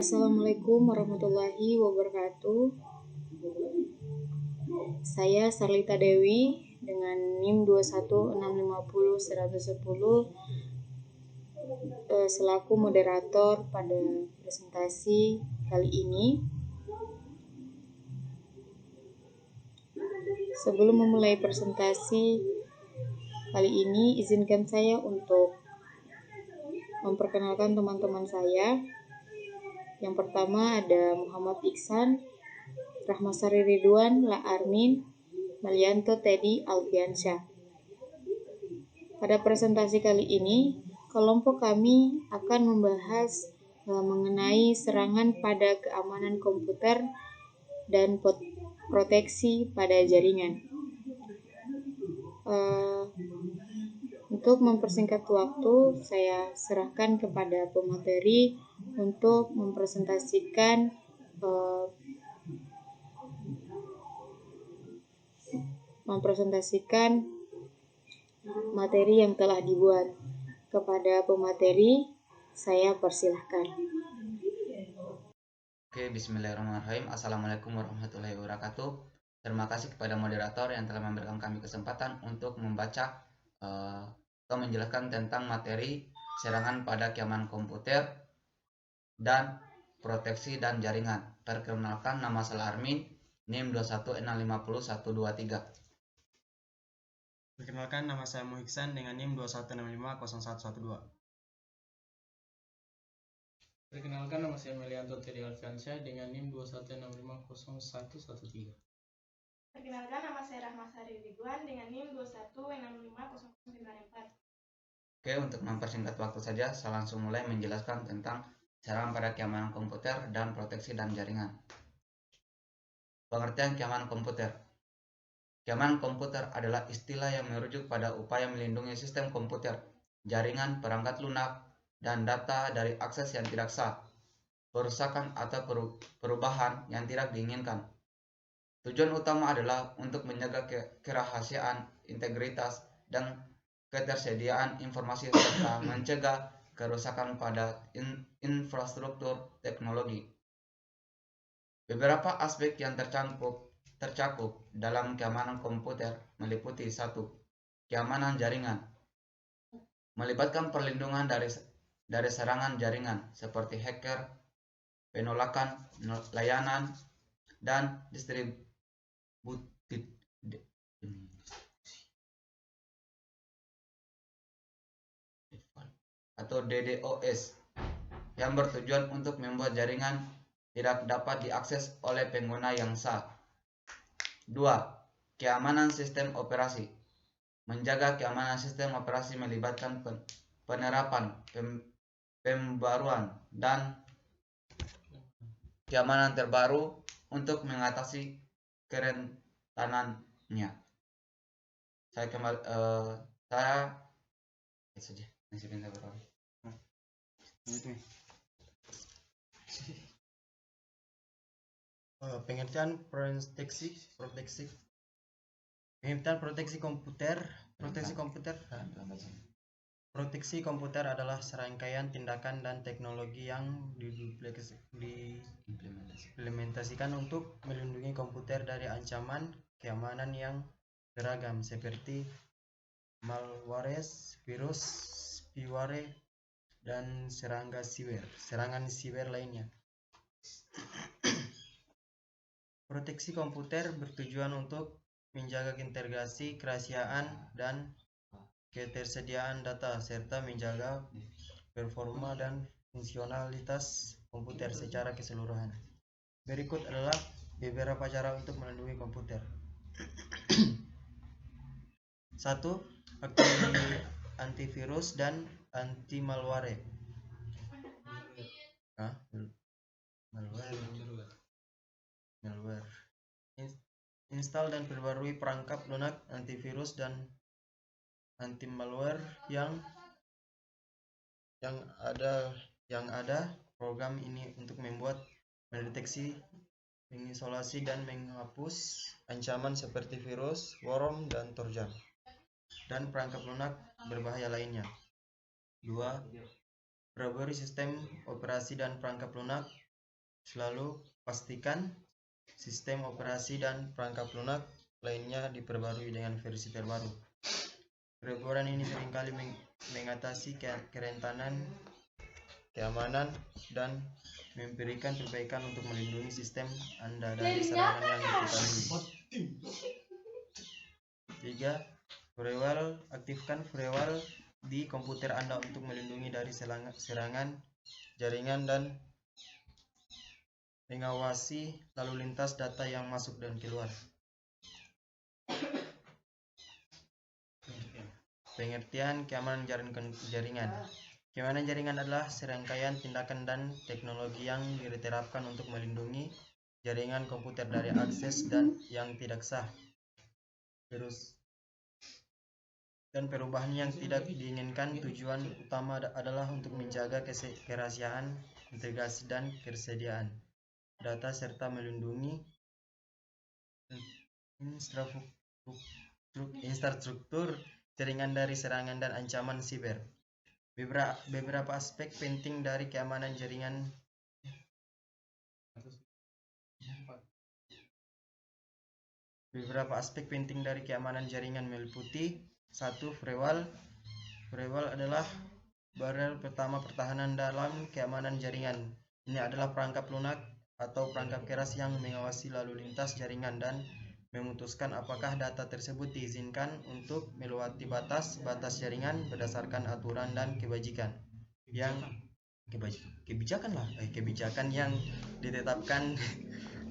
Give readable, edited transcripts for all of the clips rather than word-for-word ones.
Assalamualaikum warahmatullahi wabarakatuh. Saya Sarlita Dewi dengan NIM 21650-110 selaku moderator pada presentasi kali ini. Sebelum memulai presentasi kali ini, izinkan saya untuk memperkenalkan teman-teman saya. Yang pertama ada Muhammad Iksan, Rahmasari Ridwan, La Armin, Malianto Teddy Alfiansyah. Pada presentasi kali ini, kelompok kami akan membahas mengenai serangan pada keamanan komputer dan proteksi pada jaringan. Untuk mempersingkat waktu, saya serahkan kepada pemateri untuk mempresentasikan materi yang telah dibuat. Kepada pemateri, saya persilahkan. Oke, bismillahirrahmanirrahim. Assalamualaikum warahmatullahi wabarakatuh. Terima kasih kepada moderator yang telah memberikan kami kesempatan untuk membaca atau menjelaskan tentang materi serangan pada keamanan komputer dan proteksi dan jaringan. Perkenalkan, nama saya Armin, NIM 21650-123. Perkenalkan, nama saya Muhiksan dengan NIM 21650112. Perkenalkan, nama saya Melianto Teddy Alfiansyah dengan NIM 21650113. Perkenalkan, nama saya Rahmasari Ridwan dengan NIM 2165094. Oke, untuk mempersingkat waktu saja, saya langsung mulai menjelaskan tentang serangan pada keamanan komputer dan proteksi dan jaringan. Pengertian keamanan komputer. Keamanan komputer adalah istilah yang merujuk pada upaya melindungi sistem komputer, jaringan, perangkat lunak, dan data dari akses yang tidak sah, perusakan atau perubahan yang tidak diinginkan. Tujuan utama adalah untuk menjaga kerahasiaan, integritas, dan ketersediaan informasi serta mencegah kerusakan pada infrastruktur teknologi. Beberapa aspek yang tercakup dalam keamanan komputer meliputi 1. Keamanan jaringan, melibatkan perlindungan dari serangan jaringan seperti hacker, penolakan layanan, dan atau DDoS yang bertujuan untuk membuat jaringan tidak dapat diakses oleh pengguna yang sah. 2. Keamanan sistem operasi, menjaga keamanan sistem operasi melibatkan penerapan pembaruan dan keamanan terbaru untuk mengatasi kerentanannya. Pengertian proteksi komputer. Proteksi komputer adalah serangkaian tindakan dan teknologi yang diimplementasikan untuk melindungi komputer dari ancaman keamanan yang beragam seperti malwares, virus, spyware, dan serangan siber lainnya. Proteksi komputer bertujuan untuk menjaga integrasi, kerahasiaan, dan ketersediaan data serta menjaga performa dan fungsionalitas komputer secara keseluruhan. Berikut adalah beberapa cara untuk melindungi komputer. 1. Aktifkan antivirus dan anti malware. Malware. Install dan perbarui perangkat lunak antivirus dan anti malware yang ada. Program ini untuk mendeteksi, mengisolasi, dan menghapus ancaman seperti virus, worm, dan trojan, dan perangkat lunak berbahaya lainnya. 2. Perbarui sistem operasi dan perangkat lunak Selalu pastikan sistem operasi dan perangkap lunak lainnya diperbarui dengan versi terbaru. Pengeboran ini seringkali mengatasi kerentanan, keamanan, dan memberikan perbaikan untuk melindungi sistem Anda dari serangan yang diketahui. 3. Firewall. Aktifkan firewall di komputer Anda untuk melindungi dari serangan jaringan dan mengawasi lalu lintas data yang masuk dan keluar. Pengertian keamanan jaringan. Keamanan jaringan adalah serangkaian tindakan dan teknologi yang diterapkan untuk melindungi jaringan komputer dari akses yang tidak sah, dan perubahan yang tidak diinginkan. Tujuan utama adalah untuk menjaga kerahasiaan, integrasi, dan kesediaan data serta melindungi infrastruktur jaringan dari serangan dan ancaman siber. Beberapa aspek penting dari keamanan jaringan meliputi 1. Firewall. Firewall adalah barel pertama pertahanan dalam keamanan jaringan. Ini adalah perangkap lunak atau perangkap keras yang mengawasi lalu lintas jaringan dan memutuskan apakah data tersebut diizinkan untuk melewati batas jaringan berdasarkan aturan dan kebijakan yang ditetapkan.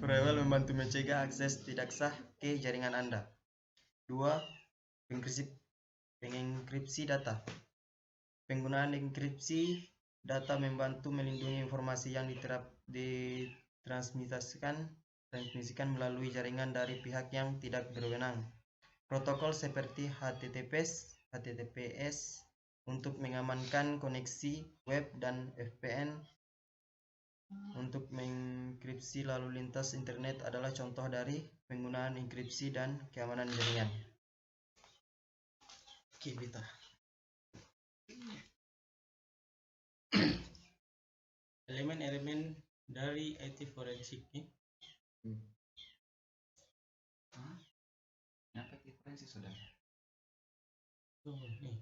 Firewall membantu mencegah akses tidak sah ke jaringan Anda. 2. Pengenkripsi data. Penggunaan enkripsi data membantu melindungi informasi yang ditransmisikan melalui jaringan dari pihak yang tidak berwenang. Protokol seperti HTTPS untuk mengamankan koneksi web dan VPN untuk mengenkripsi lalu lintas internet adalah contoh dari penggunaan enkripsi dan keamanan jaringan. Oke, beta. Elemen-elemen dari IT forensik nih. Apa IT forensik, saudara? Nih.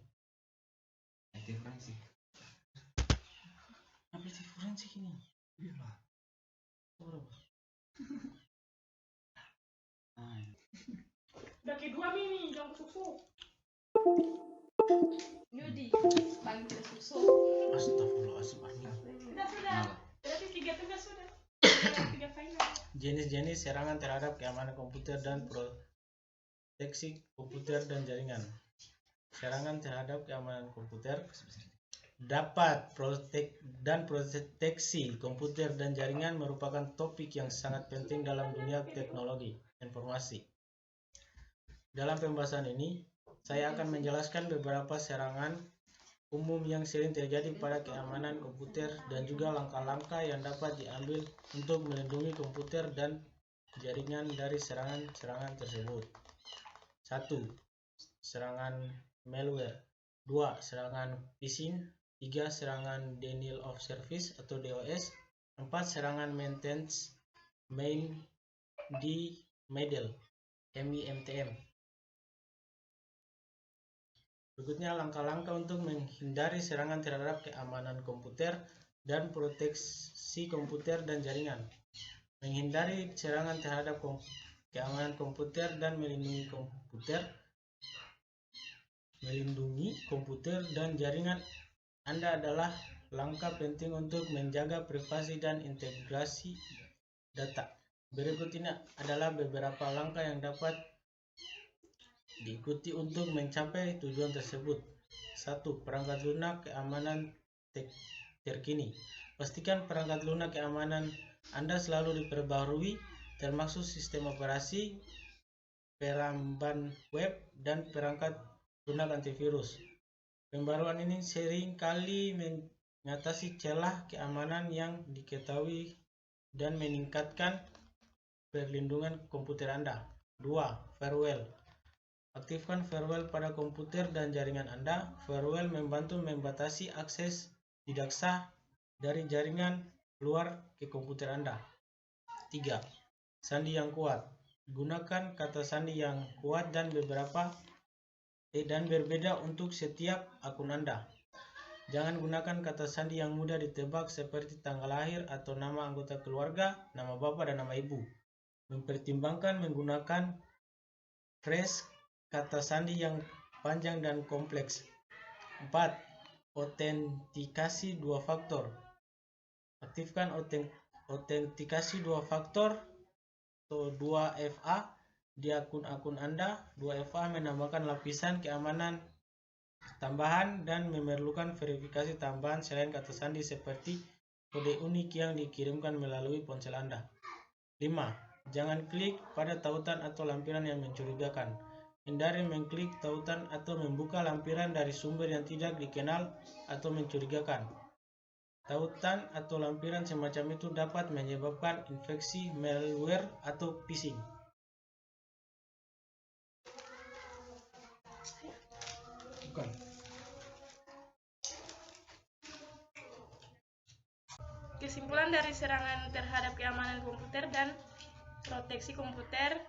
IT forensik. Apa IT forensik ini? Iya. Udah kayak 2 mini, jangan susu. Yudi, bagi kita susu. Astagfirullahaladzim. Sudah. Berarti 3 tugas sudah. 3 final. Jenis-jenis serangan terhadap keamanan komputer dan proteksi komputer dan jaringan. Serangan terhadap keamanan komputer dapat proteksi komputer dan jaringan merupakan topik yang sangat penting dalam dunia teknologi informasi. Dalam pembahasan ini, saya akan menjelaskan beberapa serangan umum yang sering terjadi pada keamanan komputer dan juga langkah-langkah yang dapat diambil untuk melindungi komputer dan jaringan dari serangan-serangan tersebut. 1. Serangan malware. 2. Serangan phishing. 3. Serangan denial of service atau DOS. 4. Serangan maintenance main middle MIMTM. Berikutnya langkah-langkah untuk menghindari serangan terhadap keamanan komputer dan proteksi komputer dan jaringan. Menghindari serangan terhadap keamanan komputer dan melindungi komputer dan jaringan Anda adalah langkah penting untuk menjaga privasi dan integrasi data. Berikut ini adalah beberapa langkah yang dapat diikuti untuk mencapai tujuan tersebut. 1. Perangkat lunak keamanan terkini. Pastikan perangkat lunak keamanan Anda selalu diperbarui, termasuk sistem operasi, peramban web, dan perangkat lunak antivirus. Pembaruan ini sering kali mengatasi celah keamanan yang diketahui dan meningkatkan perlindungan komputer Anda. 2. Firewall. Aktifkan firewall pada komputer dan jaringan Anda. Firewall membantu membatasi akses tidak sah dari jaringan keluar ke komputer Anda. 3. Sandi yang kuat. Gunakan kata sandi yang kuat dan berbeda untuk setiap akun Anda. Jangan gunakan kata sandi yang mudah ditebak seperti tanggal lahir atau nama anggota keluarga, nama bapak dan nama ibu. Mempertimbangkan menggunakan phrase kata sandi yang panjang dan kompleks. 4. Autentikasi 2 faktor. Aktifkan autentikasi 2 faktor atau 2FA di akun-akun Anda. 2FA menambahkan lapisan keamanan tambahan dan memerlukan verifikasi tambahan selain kata sandi seperti kode unik yang dikirimkan melalui ponsel Anda. 5. Jangan klik pada tautan atau lampiran yang mencurigakan. Hindari mengklik tautan atau membuka lampiran dari sumber yang tidak dikenal atau mencurigakan. Tautan atau lampiran semacam itu dapat menyebabkan infeksi, malware, atau phishing. Kesimpulan dari serangan terhadap keamanan komputer dan proteksi komputer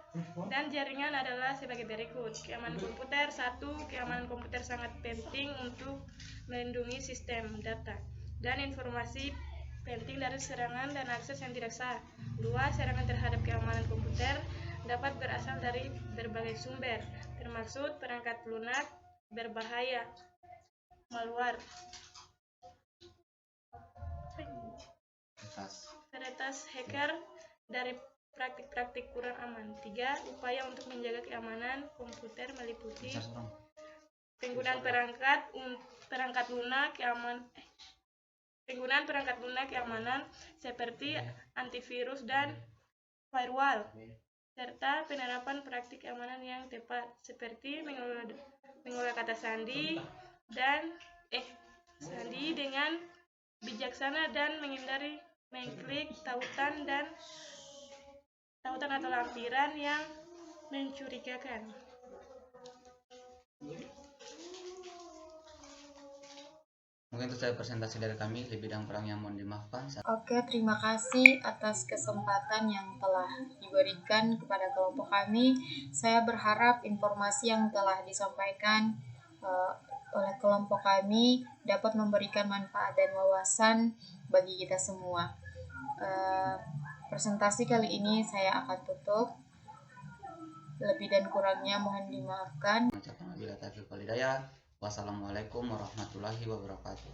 dan jaringan adalah sebagai berikut. Keamanan komputer. 1. Keamanan komputer sangat penting untuk melindungi sistem data dan informasi penting dari serangan dan akses yang tidak sah. 2. Serangan terhadap keamanan komputer dapat berasal dari berbagai sumber, termasuk perangkat lunak berbahaya, malware, peretas hacker, dari praktik-praktik kurang aman. 3. Upaya untuk menjaga keamanan komputer meliputi penggunaan perangkat lunak keamanan seperti antivirus dan firewall, serta penerapan praktik keamanan yang tepat seperti mengolah kata sandi dengan bijaksana dan menghindari mengklik tautan atau lampiran yang mencurigakan. Mungkin itu saja presentasi dari kami. Lebih dan kurang yang mohon dimaafkan. Oke, terima kasih atas kesempatan yang telah diberikan kepada kelompok kami. Saya berharap informasi yang telah disampaikan oleh kelompok kami dapat memberikan manfaat dan wawasan bagi kita semua. Presentasi kali ini saya akan tutup. Lebih dan kurangnya mohon dimaafkan. Wassalamualaikum warahmatullahi wabarakatuh.